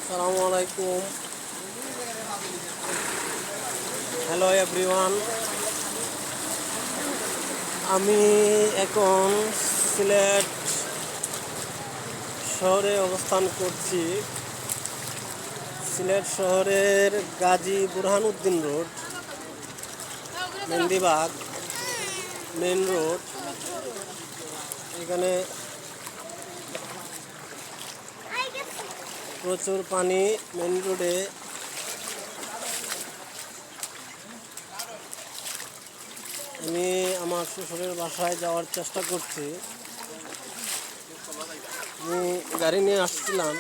আসসালামু আলাইকুম। Hello everyone, আমি এখন সিলেট শহরে অবস্থান করছি। সিলেট শহরের Gazi Burhanuddin road, Mendibagh main road, এখানে প্রচুর পানি। মেন রোডে আমি আমার শ্বশুরের বাসায় যাওয়ার চেষ্টা করছি। আমি গাড়ি নিয়ে আসছিলাম,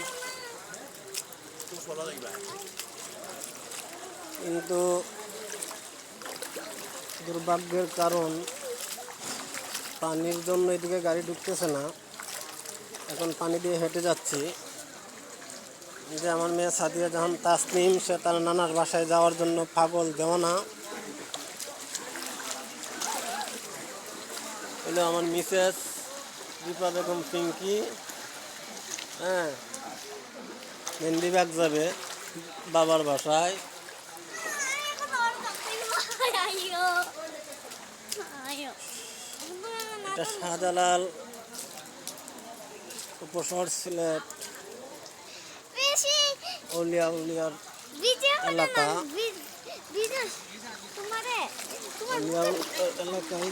কিন্তু দুর্ভাগ্যের কারণ পানির জন্য এদিকে গাড়ি ঢুকতেছে না। এখন পানি দিয়ে হেঁটে যাচ্ছি। যে আমার মেয়ে সাদিয়া জাহান তাসনিম, সে তার নানার বাসায় যাওয়ার জন্য পাগল দেওয়ানা। হলো আমার মিসেস দীপা বেগম পিঙ্কি, হ্যাঁ, মেন্দিবাগ যাবে বাবার বাসায়। এটা শাহজালাল উপশহর সিলেট উলিয়া উলিয়ার এলাকা। উলিয়া এলাকায়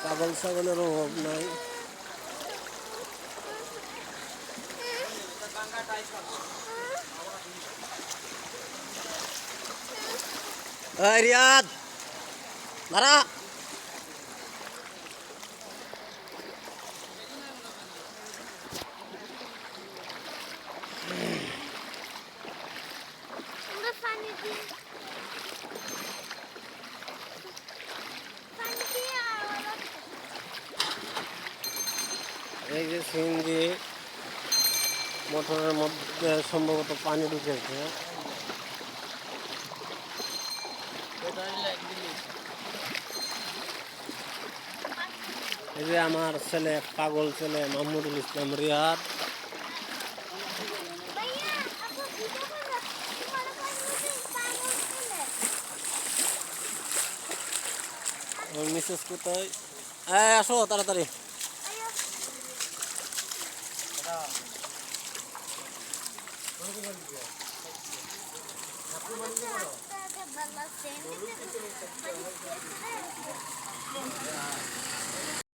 পাগল ছাগলের অভাব নাই। রিয়াদ দাঁড়া। এই যে সিএনজি মোটরের মধ্যে সম্ভবত পানি ঢুকেছে। এই যে আমার ছেলে, পাগল ছেলে মাহমুদুল ইসলাম রিয়াদ। মিসেস কোথায়? আসো তাড়াতাড়ি।